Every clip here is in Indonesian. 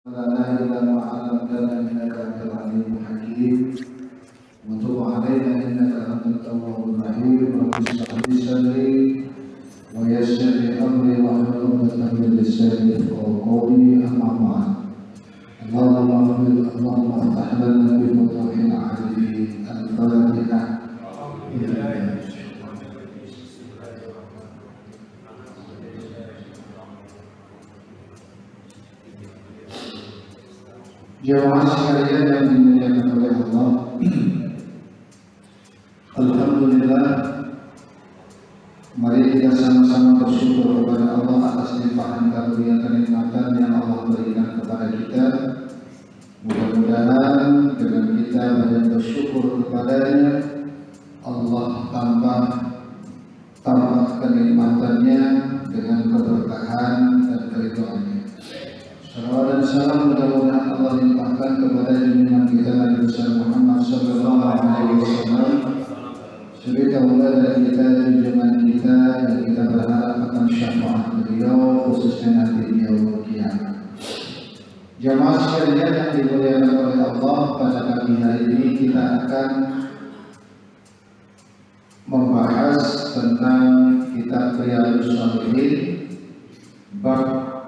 لا إله ما علمتنا إنك أنت العليم الحكيم وتب علينا إنك أنت التواب الرحيم رب اشرح لي صدري ويسر لي أمري واحلل عقدة من لساني يفقهوا قولي أما بعد اللهم افتح لنا بفتوح العارفين الفاتحة. Jemaah sekalian yang dimuliakan oleh Allah, alhamdulillah, mari kita sama-sama bersyukur kepada Allah atas limpahan karunia kenikmatan yang Allah berikan kepada kita. Mudah-mudahan dengan kita banyak bersyukur kepadanya, Allah tambah kenikmatannya dengan keberkahan dan keridhaannya. Salawat dan salam mudah-mudahan Allah limpahkan kepada junjungan kita Nabi Muhammad sallallahu alaihi wasallam, suri tauladan kita, junjungan kita yang kita berharap akan syafaat beliau khususnya nanti di yaumul qiyamah. Jamaah sekalian yang dimuliakan oleh Allah, pada pagi hari ini kita akan membahas tentang kitab Riyadhus Shalihin bab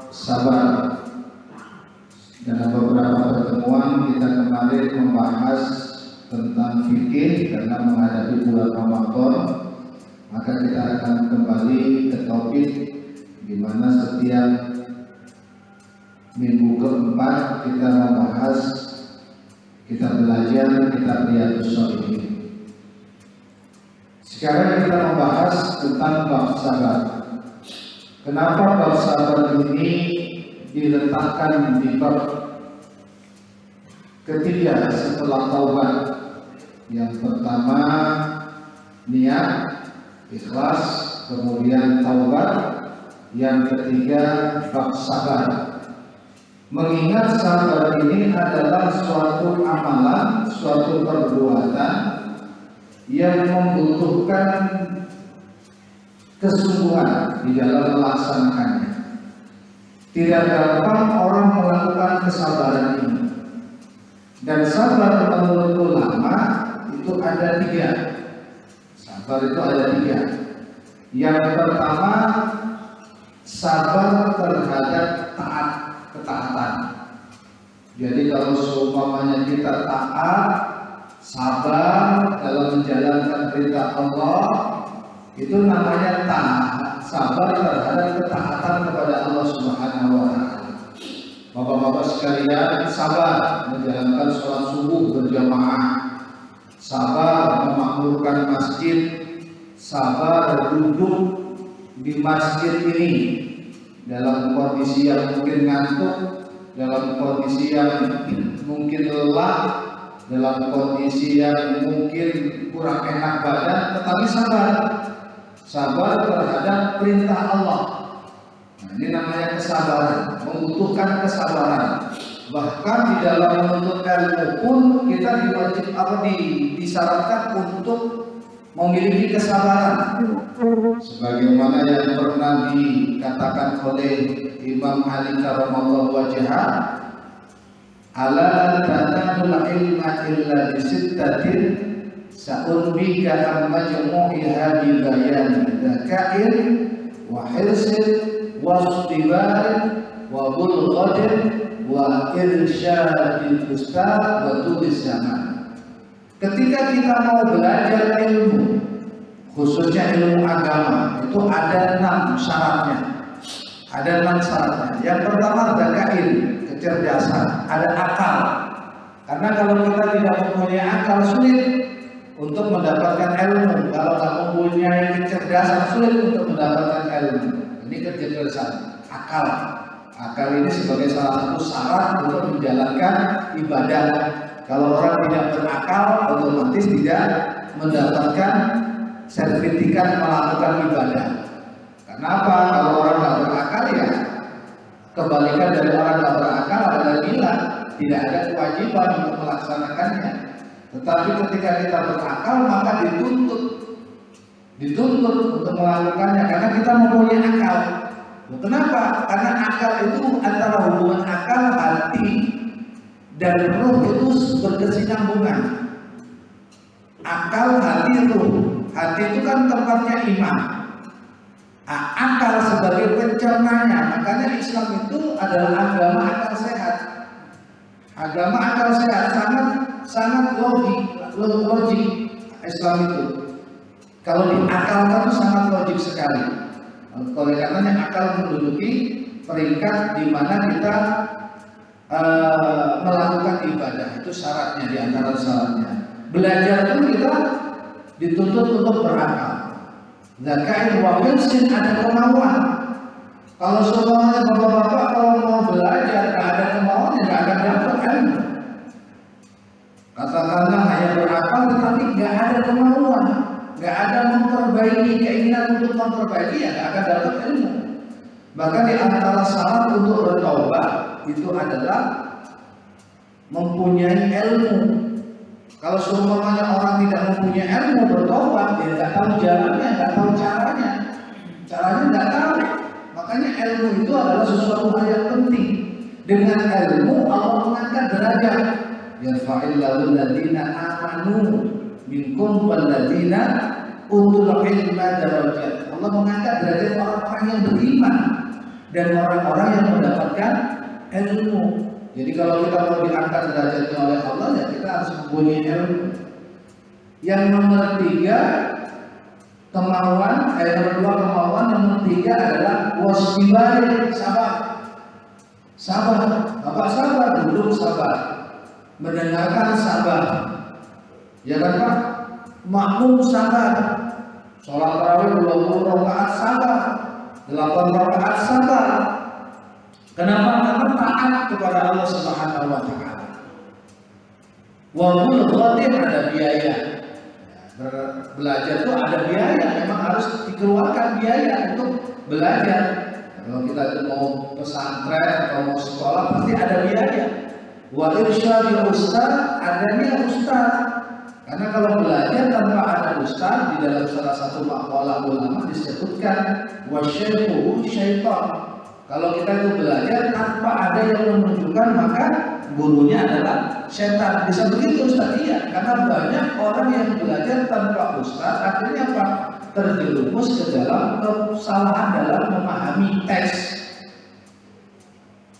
sabar. Dalam beberapa pertemuan kita kemarin membahas tentang fikih karena menghadapi bulan Ramadan, maka kita akan kembali ke topik di mana setiap minggu keempat kita membahas, kita belajar kitab Riyadhus Shalihin. Sekarang kita membahas tentang bab sabar. Kenapa bab sabar ini diletakkan di bab ketiga setelah taubat? Yang pertama niat, ikhlas, kemudian taubat. Yang ketiga bab sabar. Mengingat sabar ini adalah suatu amalan, suatu perbuatan yang membutuhkan kesungguhan di dalam melaksanakannya. Tidak gampang orang melakukan kesabaran ini. Dan sabar menurut ulama itu ada tiga. Sabar itu ada tiga. Yang pertama, sabar terhadap ketaatan. Jadi kalau seumpamanya kita taat, sabar dalam menjalankan perintah Allah, itu namanya sabar terhadap ketaatan kepada Allah Subhanahu wa Ta'ala. Bapak-bapak sekalian, sabar menjalankan sholat subuh berjamaah, sabar memakmurkan masjid, sabar duduk di masjid ini dalam kondisi yang mungkin ngantuk, dalam kondisi yang mungkin lelah, dalam kondisi yang mungkin kurang enak badan, tetapi sabar terhadap perintah Allah. Nah, ini namanya kesabaran, membutuhkan kesabaran. Bahkan di dalam menuntut ilmu pun kita disyaratkan untuk memiliki kesabaran. Sebagaimana yang pernah dikatakan oleh Imam Ali karamallahu wajhah, ala tanamul ilma illa bisittatin sa'unbika an majmu'iha bi bayani dzaka'in wa hirsin wa istibarin wa bulghadin wa irsyadil ustaz wa tulis zaman. Ketika kita mau belajar ilmu, khususnya ilmu agama, itu ada 6 syaratnya. Ada 6 syaratnya. Yang pertama dzaka'in, kecerdasan, ada akal. Karena kalau kita tidak mempunyai akal, sulit untuk mendapatkan ilmu. Kalau tak mempunyai kecerdasan, sulit untuk mendapatkan ilmu. Ini kecerdasan, akal. Akal ini sebagai salah satu syarat untuk menjalankan ibadah. Kalau orang tidak berakal, otomatis tidak mendapatkan sertifikat melakukan ibadah. Kenapa? Kalau orang tidak berakal, ya kebalikan dari orang tidak berakal adalah gila. Tidak ada kewajiban untuk melaksanakannya. Tetapi ketika kita berakal, maka dituntut untuk melakukannya karena kita mempunyai akal. Kenapa? Karena akal itu antara hubungan akal, hati, dan ruh itu berkesinambungan. Akal, hati, ruh. Hati itu kan tempatnya iman. Akal sebagai pencernanya. Makanya Islam itu adalah agama akal sehat. Agama akal sehat sangat logik Islam itu. Kalau diakalkan sangat logik sekali. Oleh karenanya akal menduduki peringkat di mana kita melakukan ibadah. Itu syaratnya, di antara syaratnya. Belajar pun kita dituntut untuk berakal. Zakain wa hilsin, ada kemauan. Kalau semuanya bapak-bapak kalau mau belajar nggak ada kemauan, ya nggak akan dapat ilmu. Katakanlah hanya berakal tetapi nggak ada kemauan, nggak ada memperbaiki, keinginan untuk memperbaiki, ya nggak akan dapat ilmu. Bahkan di antara syarat untuk bertaubat itu adalah mempunyai ilmu. Kalau semuanya orang tidak mempunyai ilmu bertaubat, dia nggak tahu jalannya, nggak tahu caranya nggak tahu. Makanya ilmu itu adalah sesuatu hal yang penting. Dengan ilmu Allah mengangkat derajat. Yarfa'illahu alladziina aamanu minkum walladziina utul ilma darajat. Allah mengangkat derajat orang-orang yang beriman dan orang-orang yang mendapatkan ilmu. Jadi kalau kita mau diangkat derajatnya oleh Allah, ya kita harus mempunyai ilmu. Yang nomor 3 kemauan, nomor 2 kemauan, nomor 3 adalah wasbibari, sabar. Bapak sabar, duduk sabar, mendengarkan sabar, ya kan Pak? Makmum sabar, sholat tarawih 20 rakaat sabar, 8 rakaat sabar. Kenapa? Karena taat kepada Allah Subhanahu wa Ta'ala. Walaupun ada biaya. Belajar itu ada biaya, memang harus dikeluarkan biaya untuk belajar. Kalau kita mau pesantren atau mau sekolah pasti ada biaya. Wa irsyadul ustaz, adanya ustaz. Karena kalau belajar tanpa ada ustaz, di dalam salah satu maqalah ulama disebutkan wasyaihu syaitan. Kalau kita itu belajar tanpa ada yang menunjukkan, maka gurunya adalah setan. Bisa begitu Ustaz? Iya, karena banyak orang yang belajar tanpa ustaz, akhirnya apa? Terjerumus ke dalam kesalahan dalam memahami teks.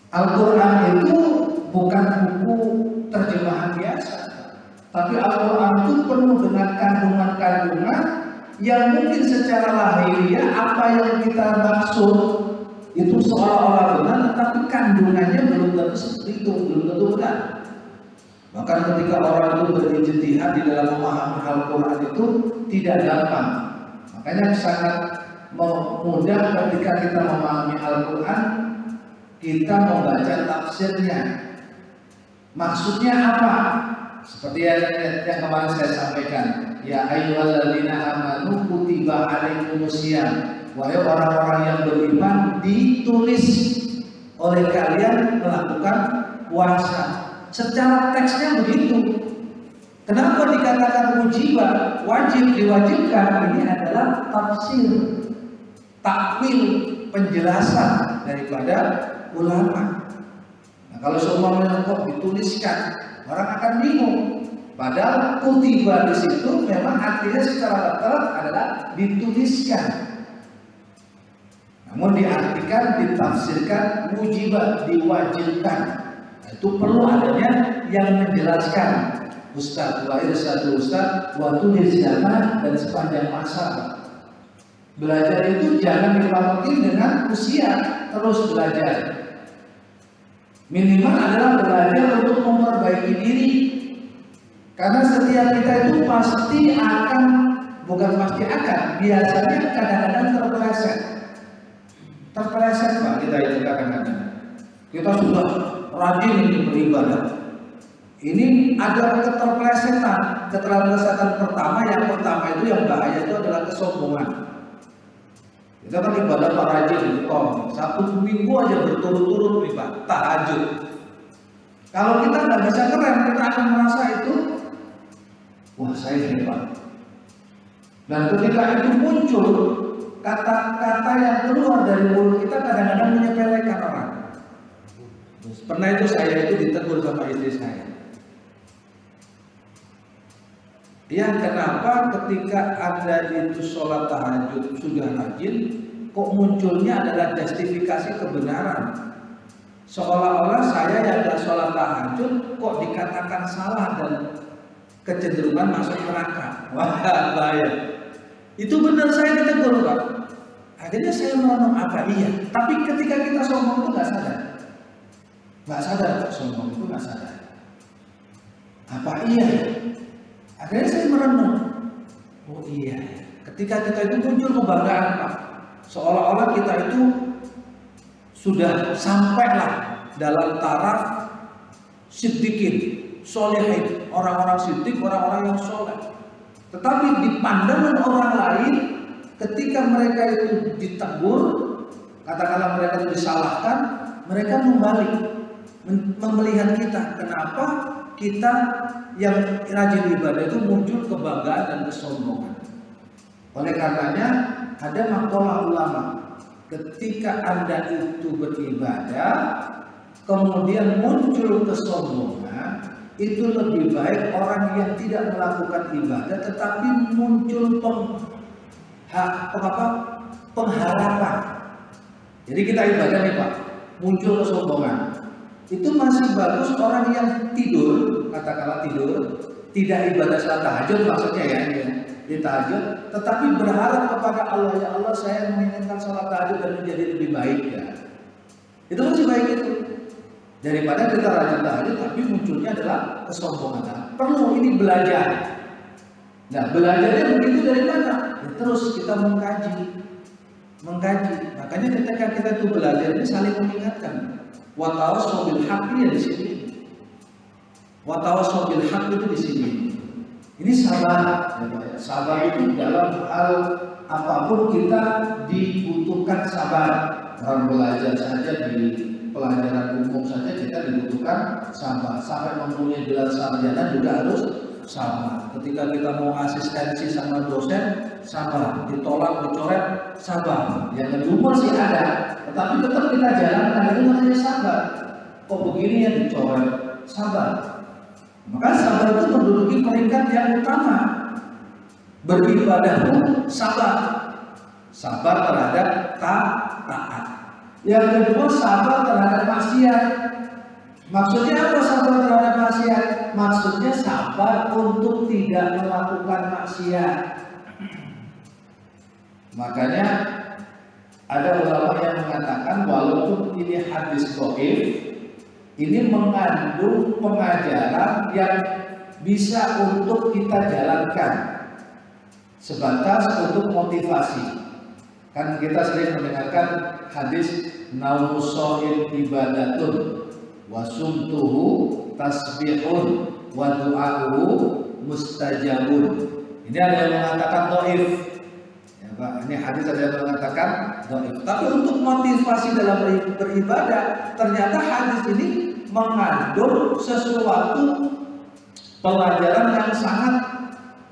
Al-Quran itu bukan buku terjemahan biasa, tapi Al-Quran itu penuh dengan kandungan-kandungan yang mungkin secara lahiriah apa yang kita maksud itu seolah-olah benar, tetapi kandungannya belum tentu seperti itu, belum tentu benar. Bahkan ketika orang itu berijtihad di dalam memahami Al-Quran itu tidak gampang. Makanya sangat mudah ketika kita memahami Al-Quran, kita membaca tafsirnya. Maksudnya apa? Seperti yang kemarin saya sampaikan, ya ayyuhalladzina amanu kutiba alaikumusiyam. Wahai orang-orang yang beriman, ditulis oleh kalian melakukan puasa. Secara teksnya begitu. Kenapa dikatakan wajibah, wajib, diwajibkan? Ini adalah tafsir, takwil, penjelasan daripada ulama. Nah, kalau semuanya kok dituliskan, orang akan bingung. Padahal kutiba di situ memang artinya secara literal adalah dituliskan. Namun diartikan, ditafsirkan wujibah, diwajibkan. Nah, itu perlu adanya yang menjelaskan. Ustaz, lahir satu ustaz, waktu di zaman dan sepanjang masa. Belajar itu jangan dipatokin dengan usia, terus belajar. Minimal adalah belajar untuk memperbaiki diri. Karena setiap kita itu pasti akan, bukan pasti akan, biasanya kadang-kadang terpeleset. Terpeleset Pak, kita itu kadang-kadang. Kita sudah rajin ini beribadah. Ini ada keterpelesetan. Keterpelesetan pertama, yang pertama itu yang bahaya itu adalah kesombongan. Kita kan ibadah Pak rajin itu kok. Sabtu Minggu aja berturut-turut nih Pak, tahajud. Kalau kita nggak bisa keren, kita akan merasa itu, wah saya hebat. Dan ketika itu muncul kata-kata yang keluar dari mulut kita kadang-kadang menyepelekan orang. Pernah itu saya itu ditegur sama istri saya. Ya kenapa ketika Anda itu sholat tahajud sudah rajin, kok munculnya adalah justifikasi kebenaran? Seolah-olah saya yang gak sholat tahajud kok dikatakan salah dan kecenderungan masuk neraka. Wah bahaya. Itu benar saya ditegur Pak. Akhirnya saya merenung apa iya. Tapi ketika kita sombong itu nggak sadar. Nggak sadar sombong itu nggak sadar. Apa iya? Akhirnya saya merenung. Oh iya. Ketika kita itu muncul kebanggaan Pak. Seolah-olah kita itu sudah sampailah dalam taraf siddiqin, solehin, orang-orang siddiq, orang-orang yang soleh. Tetapi di pandangan orang lain, ketika mereka itu ditegur, katakanlah mereka itu disalahkan, mereka membalik, melihat kita. Kenapa kita yang rajin ibadah itu muncul kebanggaan dan kesombongan? Oleh karenanya ada maqalah ulama, ketika Anda itu beribadah, kemudian muncul kesombongan, itu lebih baik orang yang tidak melakukan ibadah tetapi muncul pengharapan. Jadi kita ibadah nih Pak, muncul kesombongan. Itu masih bagus orang yang tidur, katakanlah tidur, tidak ibadah salat tahajud maksudnya ya, di tahajud, tetapi berharap kepada Allah, ya Allah saya menginginkan salat tahajud dan menjadi lebih baik ya. Itu masih baik itu. Daripada kita rajin tahajud tapi munculnya adalah kesombongan. Perlu ini belajar. Nah belajarnya begitu dari mana? Ya, terus kita mengkaji. Makanya ketika kita itu belajar ini saling mengingatkan. Wa tawassaw bil haqqi ya di sini. Wa tawassaw bil haqqi itu di sini. Ini sabar. Sabar itu dalam hal apapun kita dibutuhkan sabar. Orang belajar saja di pelajaran umum saja kita dibutuhkan sabar. Sampai mempunyai gelar sarjana juga harus sabar. Ketika kita mau asistensi sama dosen, sabar. Ditolak, dicoret, sabar. Yang kedua sih ada, tetapi tetap kita jalankan, itu namanya sabar. Kok begini ya dicoret, sabar. Maka sabar itu menduduki peringkat yang utama. Beribadah pun sabar. Sabar terhadap taat. Yang kedua sabar terhadap maksiat. Maksudnya apa sabar terhadap maksiat? Maksudnya sabar untuk tidak melakukan maksiat. Makanya ada ulama yang mengatakan walaupun ini hadis dhaif, ini mengandung pengajaran yang bisa untuk kita jalankan sebatas untuk motivasi. Kan kita sering mendengarkan hadis naumus shaim ibadatun wa sumtuhu tasbihun wa du'a'uhu mustajabun. Ini ada yang mengatakan dhaif. Ya Pak, ini hadis ada yang mengatakan dhaif. Tapi untuk motivasi dalam beribadah, ternyata hadis ini mengandung sesuatu pelajaran yang sangat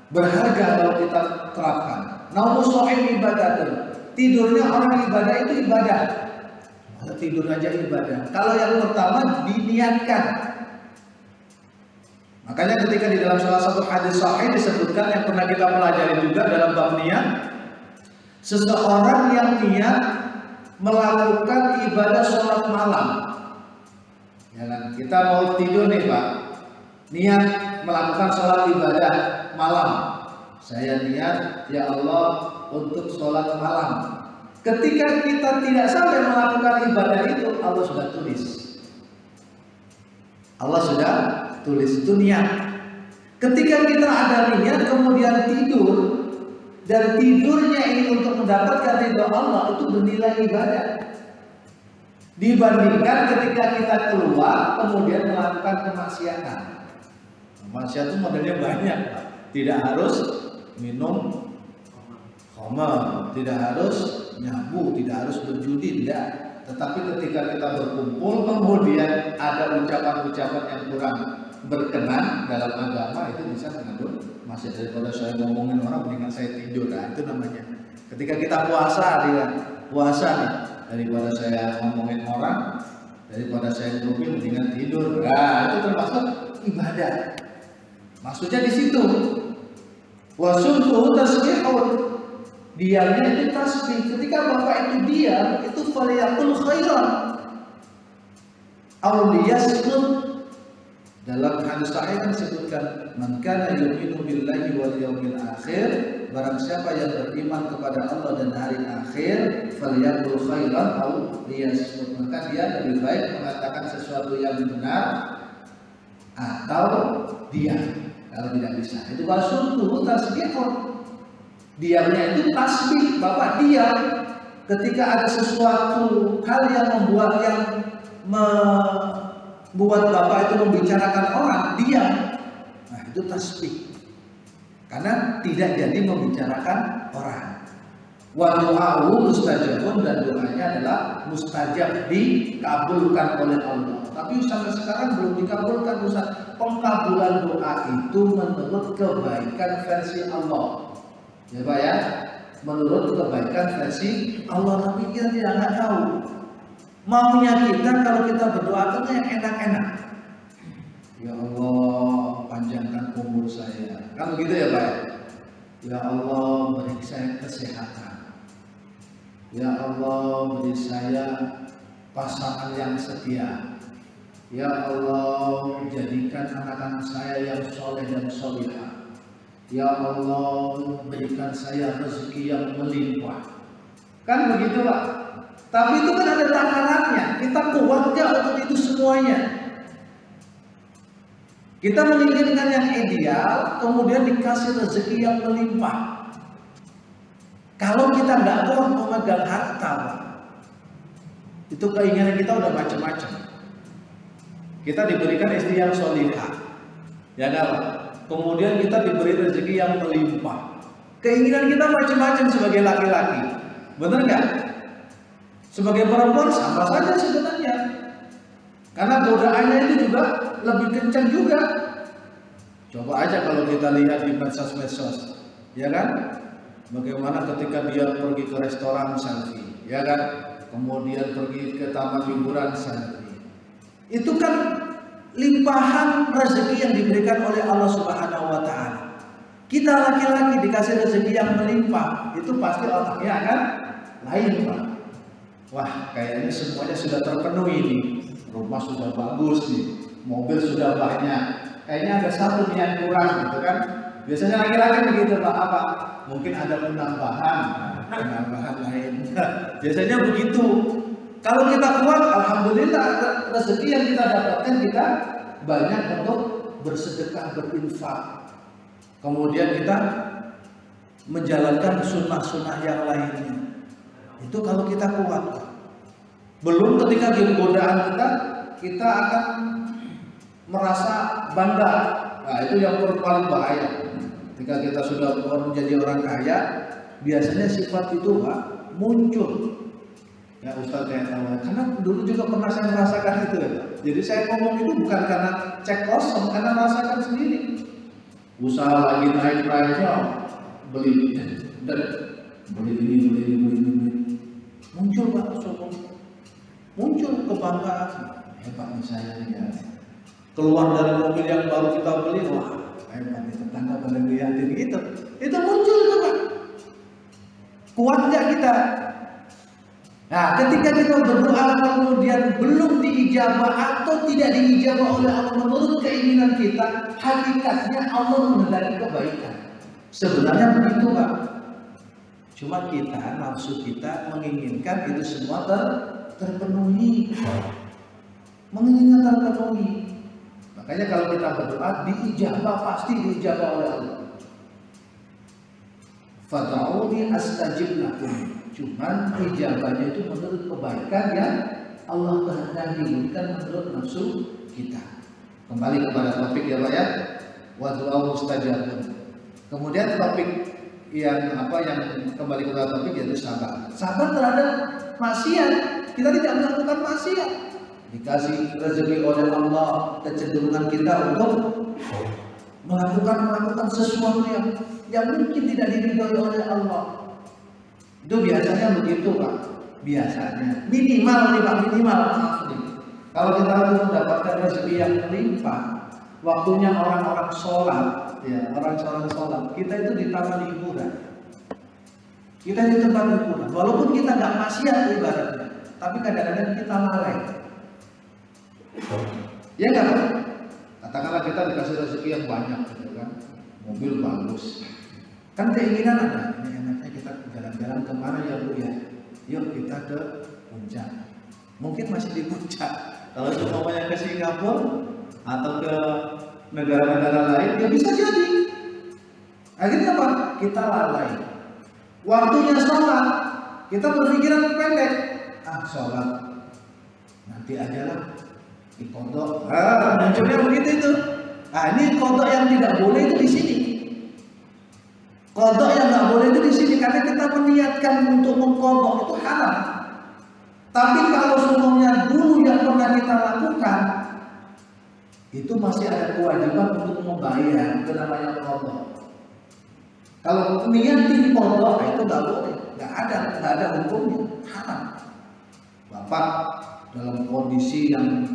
berharga kalau kita terapkan. Naumus shaim ibadatun. Tidurnya orang ibadah itu ibadah. Tidur aja ibadah. Kalau yang pertama diniatkan. Makanya ketika di dalam salah satu hadis sahih disebutkan yang pernah kita pelajari juga dalam bab niat, seseorang yang niat melakukan ibadah sholat malam. Ya kan? Kita mau tidur nih Pak, niat melakukan sholat ibadah malam. Saya niat ya Allah untuk sholat malam. Ketika kita tidak sampai melakukan ibadah itu, Allah sudah tulis. Allah sudah tulis itu niat. Ketika kita ada niat kemudian tidur, dan tidurnya ini untuk mendapatkan ridha Allah, itu bernilai ibadah. Dibandingkan ketika kita keluar kemudian melakukan kemaksiatan. Maksiat itu modelnya banyak, tidak harus minum khamar, tidak harus nyabu, tidak harus berjudi, tidak. Tetapi ketika kita berkumpul kemudian ada ucapan-ucapan yang kurang berkenan dalam agama, itu bisa mengandung maksiat. Daripada saya ngomongin orang mendingan saya tidur. Nah, itu namanya Ketika kita puasa nih, daripada saya ngomongin orang, daripada saya ngerupin mendingan tidur. Nah, itu termasuk ibadah. Maksudnya di situ. Wasumtu tasbihun. Diamnya itu tasbih. Ketika Bapak itu diam, itu faliyakul khairan. Aw liyasmut. Dalam hadis sahih kan disebutkan, man kana yu'minu billahi wal yawmil akhir, barang siapa yang beriman kepada Allah dan hari akhir, falyaqul khairan aw liyasmut, maka dia lebih baik mengatakan sesuatu yang benar atau diam. Kalau tidak bisa, itu wasumtu tasbihun. Diamnya itu tasbih. Bapak diam ketika ada sesuatu hal yang membuat Bapak itu membicarakan orang, diam. Nah, itu tasbih. Karena tidak jadi membicarakan orang. Wa du'a'u mustajabun, dan doanya adalah mustajab, dikabulkan oleh Allah. Tapi sampai sekarang belum dikabulkan, Ustaz. Pengkabulan doa itu menurut kebaikan versi Allah. Ya Pak ya, menurut kebaikan versi Allah, tapi kita tidak tahu. Maunya kita kalau kita berdoa kan yang enak-enak. Ya Allah, panjangkan umur saya. Kan begitu ya Pak? Ya Allah, beri saya kesehatan. Ya Allah, beri saya pasangan yang setia. Ya Allah, jadikan anak-anak saya yang soleh dan solihah. Ya Allah, berikan saya rezeki yang melimpah. Kan begitu Pak? Tapi itu kan ada takarannya. Kita kuat gak untuk itu semuanya? Kita menginginkan yang ideal, kemudian dikasih rezeki yang melimpah. Kalau kita nggak kuat memegang harta, itu keinginan kita udah macam-macam. Kita diberikan istri yang solihah, ya kan? Kemudian kita diberi rezeki yang melimpah. Keinginan kita macam-macam sebagai laki-laki, benar nggak? Sebagai perempuan sama saja sebenarnya, karena godaannya itu juga lebih kencang juga. Coba aja kalau kita lihat di medsos, ya kan? Bagaimana ketika dia pergi ke restoran selfie, ya kan? Kemudian pergi ke taman hiburan selfie. Itu kan limpahan rezeki yang diberikan oleh Allah Subhanahu wa taala. Kita laki-laki dikasih rezeki yang melimpah, itu pasti otaknya akan lain, Pak. Wah, kayaknya semuanya sudah terpenuhi nih. Rumah sudah bagus nih, mobil sudah banyak. Kayaknya ada satu nih yang kurang gitu kan. Biasanya laki-laki begitu Pak, apa? Mungkin ada penambahan lain. Biasanya begitu. Kalau kita kuat, alhamdulillah rezeki yang kita dapatkan, kita banyak untuk bersedekah, berinfak. Kemudian kita menjalankan sunnah-sunnah yang lainnya. Itu kalau kita kuat. Belum ketika godaan kita akan merasa bangga. Nah, itu yang paling bahaya. Ketika kita sudah menjadi orang kaya, biasanya sifat itu Pak muncul. Ya Ustaz saya tahu, karena dulu juga pernah saya merasakan itu ya. Jadi saya ngomong itu bukan karena cek kosong, karena merasakan sendiri. Usaha lagi naik-naiknya, beli ini. Muncul Pak sombong. Muncul kebanggaan. Hebat nih saya ya. Keluar dari mobil yang baru kita beli, wah hebat nih, tetangga pada ngeliatin gitu. Itu muncul tuh Pak. Kuat nggak kita? Nah, ketika kita berdoa kemudian belum diijabah atau tidak diijabah oleh Allah menurut keinginan kita, hakikatnya Allah menghendaki kebaikan. Sebenarnya begitu Pak. Cuma kita, nafsu kita menginginkan itu semua terpenuhi. Menginginkan terpenuhi. Makanya kalau kita berdoa diijabah, pasti diijabah oleh Allah. Fad'uni astajib lakum. Cuman ijabahnya itu menurut kebaikan yang Allah kehendaki, bukan menurut nafsu kita. Kembali kepada topik ya Pak ya. Wa du'a mustajabun. Kemudian topik yang kembali kepada topik yaitu sabar. Sabar terhadap maksiat. Kita tidak melakukan maksiat. Dikasih rezeki oleh Allah, kecenderungan kita untuk melakukan sesuatu yang mungkin tidak diridhoi oleh Allah. Itu biasanya begitu Pak. Biasanya minimal nih Pak, minimal maaf nih. Kalau kita harus mendapatkan rezeki yang melimpah, waktunya orang-orang sholat, ya orang-orang sholat, kita itu di taman hiburan, kita di tempat hiburan. Walaupun kita nggak maksiat ibaratnya, tapi kadang-kadang kita lalai. Ya nggak Pak? Katakanlah kita dikasih rezeki yang banyak, gitu kan? Mobil bagus, kan keinginan ada. Ini enaknya kita jalan-jalan kemana ya Bu ya? Yuk kita ke puncak. Mungkin masih di puncak. Kalau semuanya ke Singapura atau ke negara-negara lain, ya bisa jadi. Akhirnya apa? Kita lalai. Waktunya sholat, kita berpikiran pendek. Sholat nanti aja lah, di kodok. Munculnya begitu itu. Ini kodok yang tidak boleh itu di sini. Kodok yang nggak boleh itu di sini karena kita meniatkan untuk mengkodok itu haram. Tapi kalau semuanya dulu yang pernah kita lakukan, itu masih ada kewajiban untuk membayar, itu namanya kodok. Kalau niat di kodok itu nggak boleh, nggak ada hukumnya, haram. Bapak dalam kondisi yang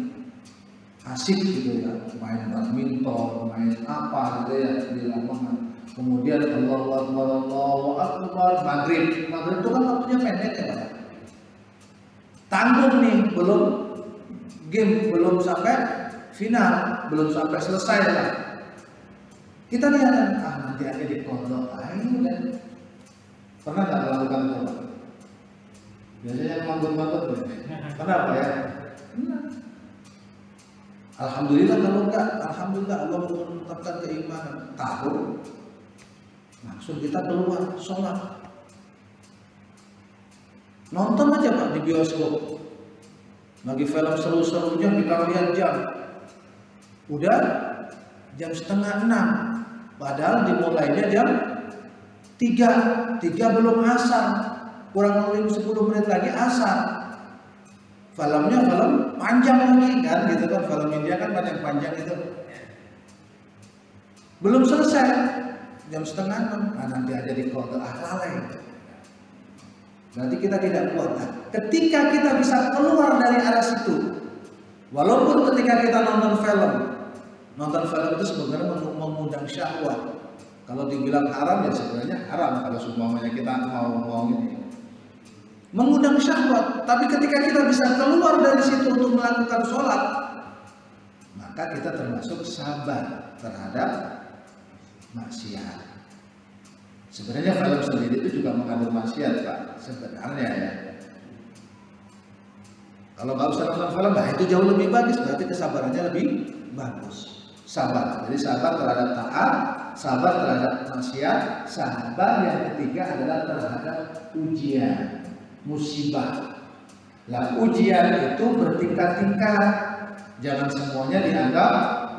asik gitu ya, main badminton, main apa gitu ya di lapangan. Kemudian Allahu Akbar, maghrib itu kan waktunya pendek ya Pak. Tanggung nih, belum game, belum sampai final, belum sampai selesai lah. Kita lihat nanti aja di kodok, ini kan. Pernah nggak melakukan itu Pak? Biasanya manggut-manggut ya. Kenapa ya? Alhamdulillah kalau enggak, alhamdulillah Allah menetapkan keimanan. Tahu, langsung kita keluar sholat. Nonton aja Pak di bioskop. Lagi film seru-serunya kita lihat jam. Udah jam 5:30. Padahal dimulainya jam 3 belum asar. Kurang lebih 10 menit lagi asar. Filmnya film panjang lagi kan gitu kan, film India kan panjang itu. Belum selesai jam 5:30, nanti aja di kota lalai. Berarti kita tidak kuat. Ketika kita bisa keluar dari arah situ, walaupun ketika kita nonton film itu sebenarnya mengundang syahwat. Kalau dibilang haram ya sebenarnya haram kalau semuanya kita mau ini. Mengundang syahwat, tapi ketika kita bisa keluar dari situ untuk melakukan sholat, maka kita termasuk sabar terhadap maksiat. Sebenarnya film sendiri itu juga mengandung maksiat Pak, sebenarnya ya. Kalau nggak usah nonton film, itu jauh lebih bagus, berarti kesabarannya lebih bagus. Sabar, jadi sabar terhadap taat, sabar terhadap maksiat, sabar yang ketiga adalah terhadap ujian. Musibah. Lah ujian itu bertingkat-tingkat. Jangan semuanya dianggap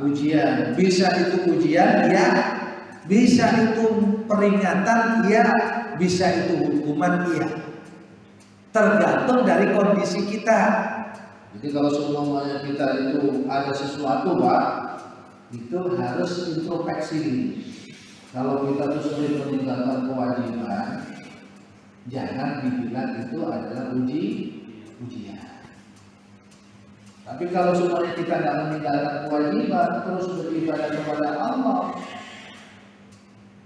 ujian. Bisa itu ujian ya, bisa itu peringatan ya, bisa itu hukuman ya. Tergantung dari kondisi kita. Jadi kalau semuanya kita itu ada sesuatu Pak, itu harus introspeksi. Kalau kita terus meninggalkan kewajiban, jangan dibilang itu adalah ujian. Tapi kalau semuanya kita tidak meninggalkan kewajiban, terus beribadah kepada Allah,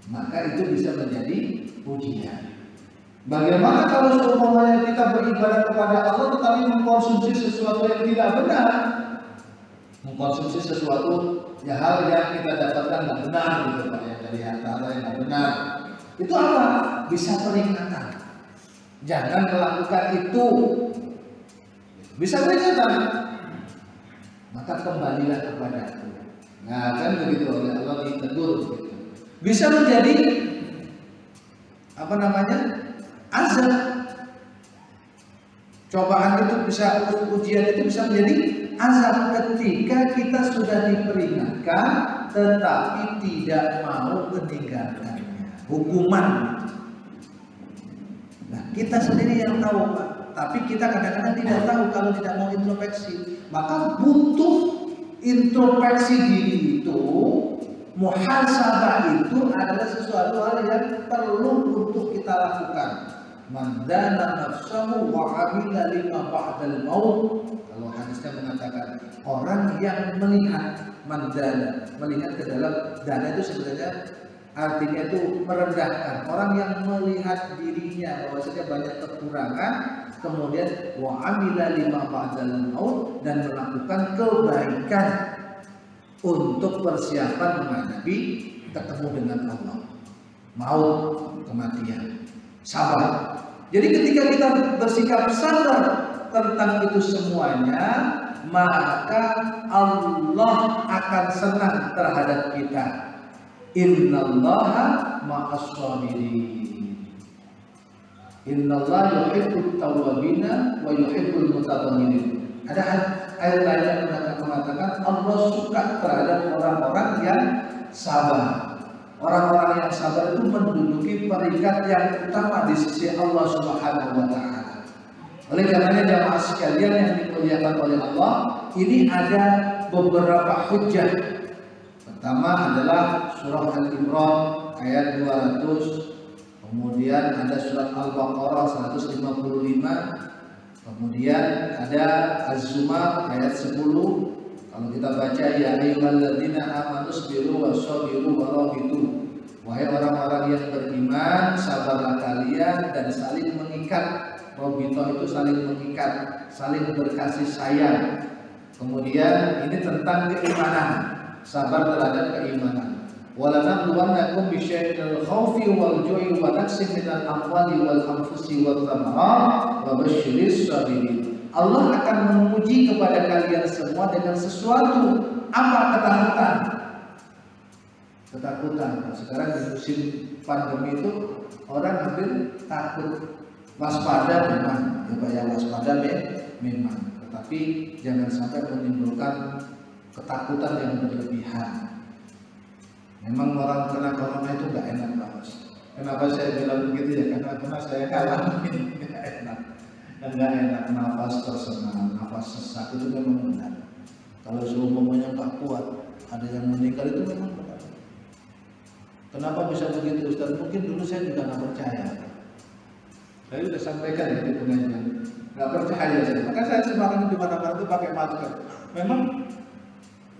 maka itu bisa menjadi ujian. Bagaimana kalau semuanya kita beribadah kepada Allah tetapi mengkonsumsi sesuatu yang tidak benar, mengkonsumsi sesuatu ya hal yang kita dapatkan tidak benar gitu Pak, yang dari harta yang tidak benar, itu apa? Bisa peringatan. Jangan melakukan itu. Bisa peringatan. Maka kembalilah kepada Aku. Nah kan begitu oleh Allah ditegur begitu. Bisa menjadi apa namanya? Azab. Cobaan itu bisa, ujian itu bisa menjadi azab ketika kita sudah diperingatkan tetapi tidak mau meninggalkannya. Hukuman. Nah, kita sendiri yang tahu Pak. Tapi kita kadang-kadang tidak tahu kalau tidak mau introspeksi. Maka butuh introspeksi diri itu. Muhasabah itu adalah sesuatu hal yang perlu untuk kita lakukan. Man dana nafsahu wa amila lima ba'dal maut. Kalau hadisnya mengatakan orang yang melihat, mandana, melihat ke dalam, dana itu sebenarnya artinya itu merendahkan. Orang yang melihat dirinya bahwasanya banyak kekurangan, kemudian wa amila lima ba'dal maut, dan melakukan kebaikan untuk persiapan menghadapi ketemu dengan Allah. Maut, kematian, sabar. Jadi ketika kita bersikap sabar tentang itu semuanya, maka Allah akan senang terhadap kita. Innallaha ma'as sabirin. Innallaha yuhibbut tawwabina wa yuhibbul mutatahhirin. Ada ayat lain yang mengatakan Allah suka terhadap orang-orang yang sabar. Orang-orang yang sabar itu menduduki peringkat yang utama di sisi Allah Subhanahu wa taala. Oleh karenanya jamaah sekalian yang dimuliakan oleh Allah, ini ada beberapa hujjah. Pertama adalah surah Al-Imran ayat 200, kemudian ada surat Al-Baqarah 155, kemudian ada Az-Zumar ayat 10. Kalau kita baca ya ayyuhalladzina amanu sabiru wassabiru warabitu. Wahai orang-orang yang beriman, sabarlah kalian dan saling mengikat. Robito itu saling mengikat, saling berkasih sayang. Kemudian ini tentang keimanan, sabar terhadap keimanan. Walanabluwannakum bisyai'in minal khaufi wal ju'i wa naqsin minal amwali wal anfusi wat thamarat wa basyiris sabirin. Allah akan menguji kepada kalian semua dengan sesuatu. Apa? Ketakutan. Ketakutan. Sekarang di musim pandemi itu orang hampir takut. Waspada memang, ya Pak ya, waspada memang. Tetapi jangan sampai menimbulkan ketakutan yang berlebihan. Memang orang kena corona itu nggak enak banget. Kenapa saya bilang begitu ya? Karena saya ngalamin nggak enak. Enggak enak, nafas tersengal, nafas sesak itu memang benar. Kalau seumumnya nggak kuat, ada yang meninggal itu memang benar. Kenapa bisa begitu Ustaz? Mungkin dulu saya juga nggak percaya. Saya sudah sampaikan ya di pengajian, nggak percaya saya. Maka saya semakin di mana-mana itu pakai masker. Memang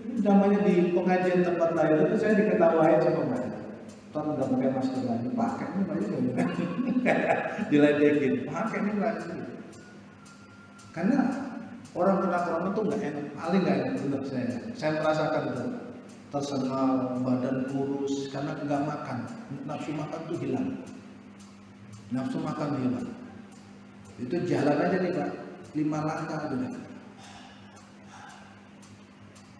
ini namanya di pengajian tempat lain itu saya diketawain sama mereka. Tuh nggak pakai masker lagi, pakai ini banyak ya. Diledekin, pakai ini lagi. Karena orang kena corona itu nggak enak, paling nggak enak untuk saya. Saya merasakan itu tersengal, badan kurus karena nggak makan, nafsu makan tuh hilang. Nafsu makan hilang. Itu jalan aja nih Pak, 5 langkah udah.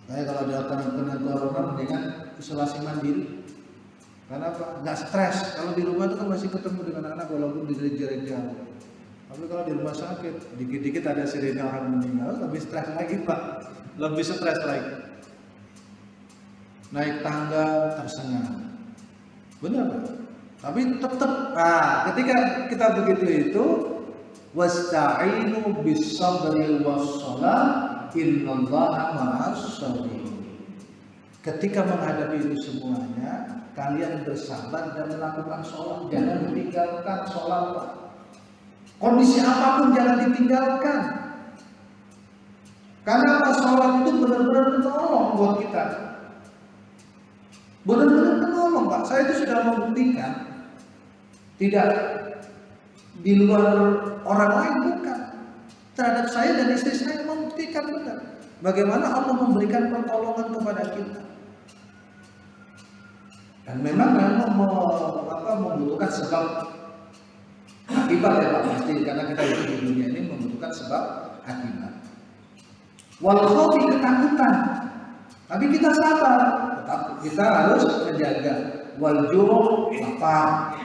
Saya kalau ada kena corona mendingan isolasi mandiri. Karena apa? Nggak stres. Kalau di rumah itu kan masih ketemu dengan anak-anak walaupun di jarak jauh. Tapi kalau di rumah sakit, dikit-dikit ada sirine orang meninggal, lebih stres lagi Pak. Lebih stres lagi. Naik tangga tersengal. Benar Pak? Tapi tetap, ketika kita begitu itu, wasta'inu bis-sabri was-shalah, innallaha ma'as sabirin. Ketika menghadapi itu semuanya, kalian bersabar dan melakukan sholat, jangan ditinggalkan sholat Pak. Kondisi apapun jangan ditinggalkan. Karena sholat itu benar-benar menolong buat kita. Benar-benar menolong Pak. Saya itu sudah membuktikan. Tidak di luar orang lain, bukan. Terhadap saya dan istri saya membuktikan benar. Bagaimana Allah memberikan pertolongan kepada kita. Dan memang membutuhkan sebab akibat ya Pak, pasti karena kita hidup di dunia ini membutuhkan sebab akibat. Wal khawfi, ketakutan. Tapi kita sabar, tetap kita harus menjaga. Wal ju', lapar.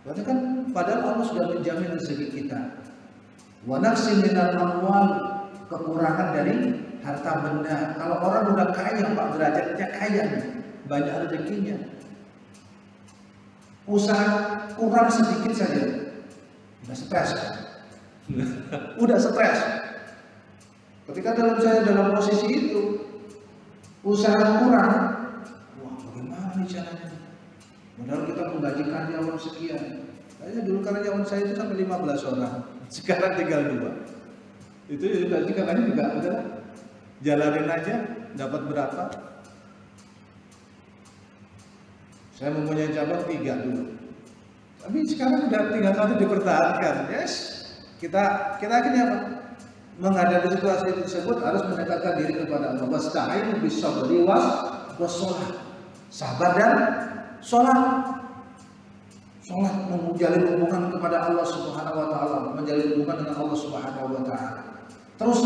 Berarti kan padahal Allah sudah menjamin rezeki kita. Wa naqsin minal amwal, kekurangan dari harta benda. Kalau orang udah kaya Pak, derajatnya kaya nih, banyak rezekinya. Usaha kurang sedikit saja, udah stres. Udah stres. Ketika dalam posisi itu, usaha kurang, wah bagaimana nih caranya? Padahal kita menggaji karyawan sekian, Kayaknya dulu karena zaman saya itu sampai 15 orang, sekarang tinggal 2. Itu berarti kakaknya juga udah jalanin aja, dapat berapa? Saya mempunyai cabang 3 dulu. Tapi sekarang udah tinggal 1 dipertahankan. Yes, kita akhirnya apa? Menghadapi situasi tersebut harus mendekatkan diri kepada Allah. Wasta'inu bis-sabri was-shalah. Sabar dan sholat. Sholat menjalin hubungan kepada Allah Subhanahu wa taala, menjalin hubungan dengan Allah Subhanahu wa taala. Terus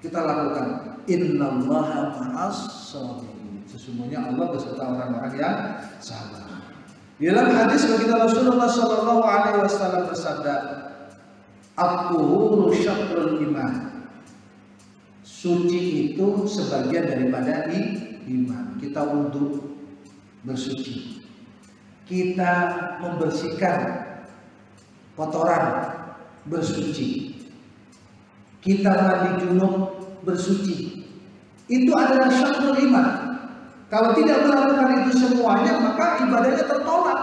kita lakukan innallaha ma'as-shabirin. Sesungguhnya Allah beserta orang-orang yang sabar. Di dalam hadis baginda Rasulullah sallallahu alaihi wasallam bersabda, "At-tuhuru syatrul iman." Suci itu sebagian daripada iman. Kita wudu bersuci. Kita membersihkan kotoran bersuci. Kita mandi junub bersuci. Itu adalah syatrul iman. Kalau tidak melakukan itu semuanya, maka ibadahnya tertolak.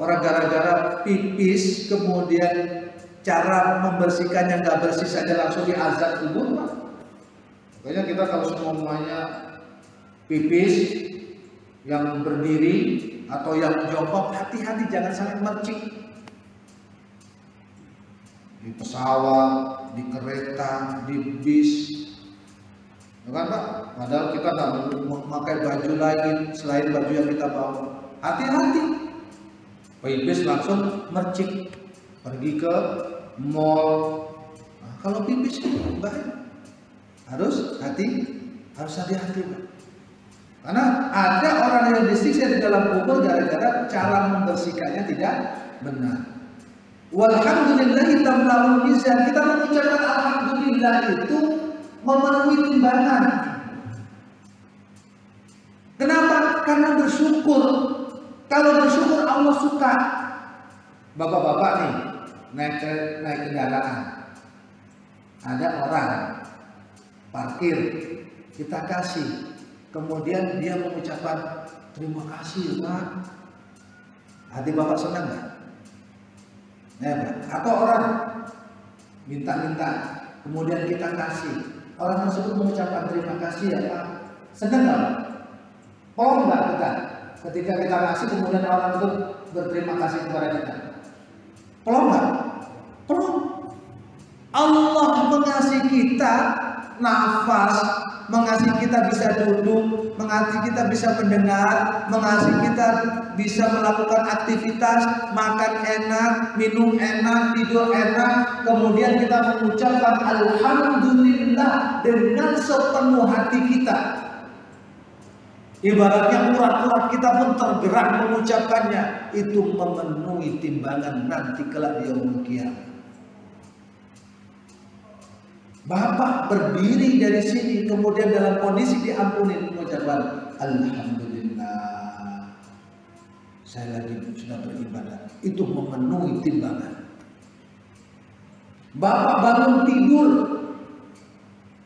Orang gara-gara pipis, kemudian cara membersihkannya nggak bersih saja langsung diazab kubur, Pak. Makanya kita kalau semuanya pipis yang berdiri atau yang jongkok, hati-hati jangan sampai mercik. Di pesawat, di kereta, di bis, ya kan Pak? Padahal kita nggak memakai baju lain selain baju yang kita bawa. Hati-hati. Pipis langsung mercik, pergi ke mall. Nah, kalau pipis itu bahaya. Harus hati-hati Pak. Karena ada orang yang disiksa di dalam kubur gara-gara cara membersihkannya tidak benar. Walhamdulillahi tamla'ul mizan. Kita mengucapkan alhamdulillah itu memenuhi timbangan. Kenapa? Karena bersyukur. Kalau bersyukur Allah suka. Bapak-bapak nih naik kendaraan. Ada orang parkir, kita kasih. Kemudian dia mengucapkan terima kasih Pak. Hati Bapak senang nggak? Atau orang minta-minta, kemudian kita kasih. Orang tersebut mengucapkan terima kasih ya Pak. Senang nggak Pak? Pelong nggak kita? Ketika kita kasih kemudian orang itu berterima kasih kepada kita. Pelong nggak? Pelong. Allah mengasihi kita nafas, mengasihi kita bisa duduk, mengasihi kita bisa mendengar, mengasihi kita bisa melakukan aktivitas, makan enak, minum enak, tidur enak, kemudian kita mengucapkan alhamdulillah dengan sepenuh hati kita. Ibaratnya urat-urat kita pun tergerak mengucapkannya. Itu memenuhi timbangan nanti kelak di yaumul qiyamah. Bapak berdiri dari sini, kemudian dalam kondisi diampuni, mengucapkan alhamdulillah. Saya lagi sudah beribadah. Itu memenuhi timbangan. Bapak bangun tidur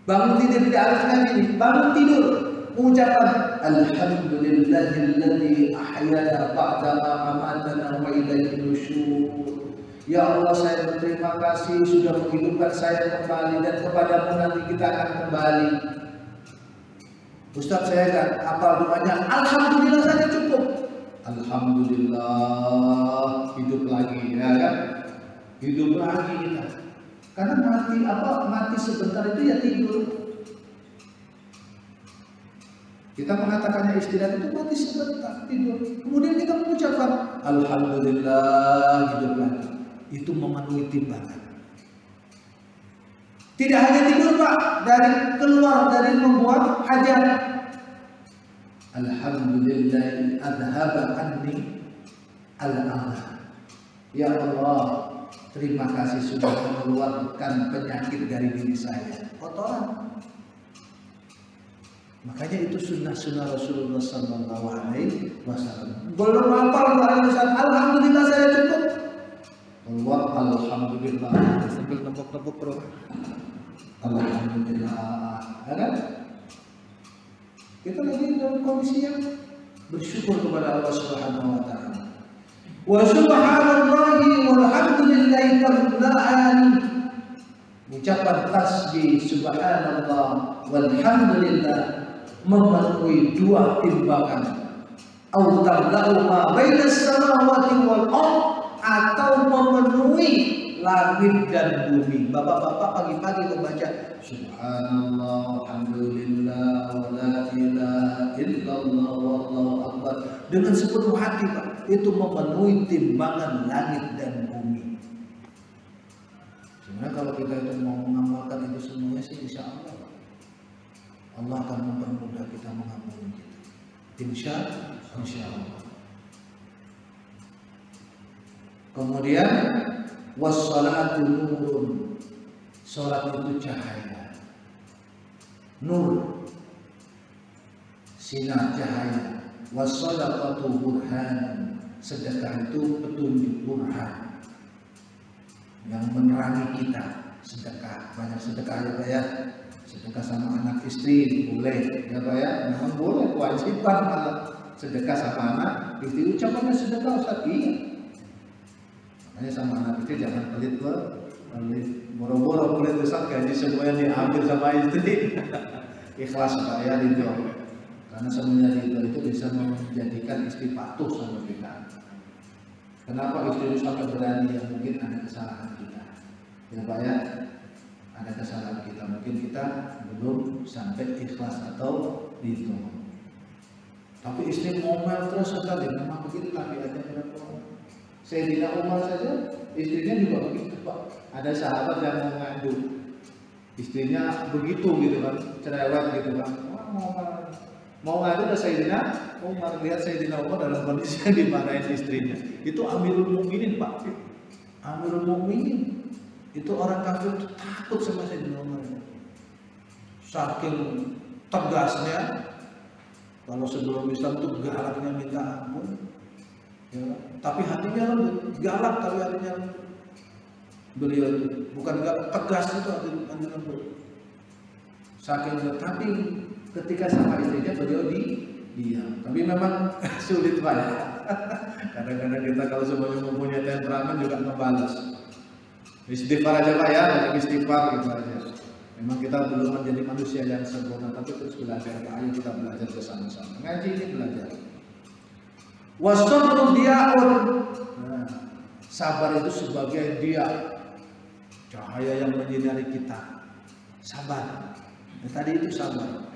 tidak harus ngaji, bangun tidur. Mengucapkan alhamdulillahilladzi ahyana ba'da ma amatana wa ilaihi nusyur. Ya Allah, saya berterima kasih sudah menghidupkan saya kembali dan kepadamu nanti kita akan kembali. Ustaz, saya kan hafal doanya alhamdulillah saja cukup. Alhamdulillah, hidup lagi, ya kan? Hidup lagi kita. Karena mati sebentar itu ya tidur. Kita mengatakannya istirahat itu mati sebentar, tidur. Kemudian kita mengucapkan alhamdulillah, hidup lagi. Itu memenuhi timbangan. Tidak hanya tidur Pak, keluar dari membuat hajat. Alhamdulillah adhaba anni al-adha. Ya Allah, terima kasih sudah mengeluarkan penyakit dari diri saya. Kotoran. Makanya itu sunnah Rasulullah Sallallahu Alaihi Wasallam. Belum hafal alhamdulillah saya cukup. Keluar alhamdulillah sambil tepuk-tepuk perut. Alhamdulillah, ya kan? Kita lagi dalam kondisi yang bersyukur kepada Allah Subhanahu Wa Taala. Wa subhanallahi walhamdulillahi tamla'an. Ucapan tasbih subhanallah walhamdulillah memenuhi dua timbangan. Au tamla'u ma bainas samawati wal ardh, atau memenuhi langit dan bumi. Bapak-bapak pagi-pagi membaca subhanallah alhamdulillah wa la ilaha illallah wallahu akbar dengan sepenuh hati, Pak, itu memenuhi timbangan langit dan bumi. Sebenarnya kalau kita itu mau mengamalkan itu semuanya sih, insya Allah Allah akan mempermudah kita mengamalkan kita. Insya Allah. Kemudian wassalatu nurun, salat itu cahaya, nur, sinar cahaya. Wassadaqatu burhan, sedekah itu petunjuk, burhan yang menerangi kita. Sedekah, banyak sedekah ya Pak ya. Sedekah sama anak istri boleh ya Pak ya, memang boleh, kewajiban malah sedekah sama anak istri. Ucapannya sedekah Ustaz, iya. Makanya sama anak istri jangan pelit, boro-boro pelit Ustaz, gaji semuanya diambil sama istri. Ikhlas Pak ya, dijawab. Karena semuanya itu bisa menjadikan istri patuh sama kita. Kenapa istri sampai berani? Ya mungkin ada kesalahan kita ya Pak ya, ada kesalahan kita, mungkin kita belum sampai ikhlas atau itu. Tapi istri ngomel terus sekali, memang begitu tabiatnya berapa. Sayyidina Umar saja istrinya juga begitu Pak. Ada sahabat yang mau ngadu, istrinya begitu gitu kan, cerewet gitu kan, mau ngadu ke Sayyidina Umar. Lihat Sayyidina Umar dalam kondisi yang dimarahin istrinya. Itu Amirul Mukminin Pak. Amirul Mukminin itu orang kafir takut sama Sayyidina Umar. Saking tegasnya, kalau sebelum Islam itu galaknya minta ampun. Ya, tapi hatinya lembut, galak tapi hatinya lembut. Beliau itu bukan galak, tegas itu hatinya lembut. Saking, tapi ketika sama istrinya beliau diam. Tapi memang sulit Pak ya. Kadang-kadang kita kalau semuanya mempunyai temperamen juga ngebalas. Istighfar aja Pak ya, banyak istighfar gitu aja. Memang kita belum menjadi manusia yang sempurna, tapi terus belajar. Ayo kita belajar bersama-sama. Ngaji ini belajar. Wasabru dia'un. Nah, sabar itu sebagai dia, cahaya yang menyinari kita. Sabar. Nah, tadi itu sabar.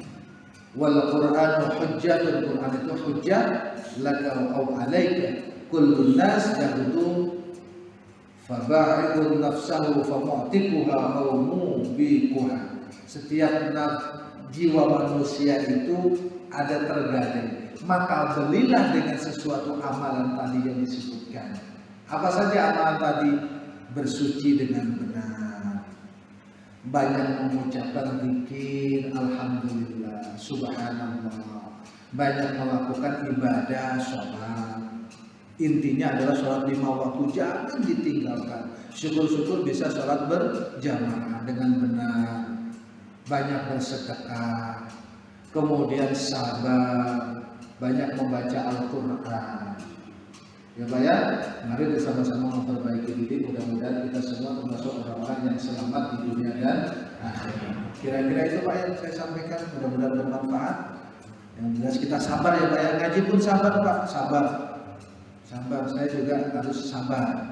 Wal Qur'anu hujjatun, Qur'an itu hujjah laka aw alaika. Kullun nas yahudu faba'idun nafsahu famu'tiquha aw mubiquha. Setiap jiwa manusia itu ada tergading. Maka belilah dengan sesuatu amalan tadi yang disebutkan. Apa saja amalan tadi? Bersuci dengan benar, banyak mengucapkan zikir, alhamdulillah, subhanallah, banyak melakukan ibadah, sholat. Intinya adalah sholat 5 waktu jangan ditinggalkan. Syukur-syukur bisa sholat berjamaah dengan benar, banyak bersedekah, kemudian sabar, banyak membaca Al-Quran. Ya Pak ya, mari bersama-sama memperbaiki diri. Mudah-mudahan kita semua termasuk orang-orang yang selamat di dunia dan akhirat. Kira-kira itu Pak yang saya sampaikan, mudah-mudahan bermanfaat. Yang jelas kita sabar ya Pak ya, ngaji pun sabar Pak, sabar. Saya juga harus sabar.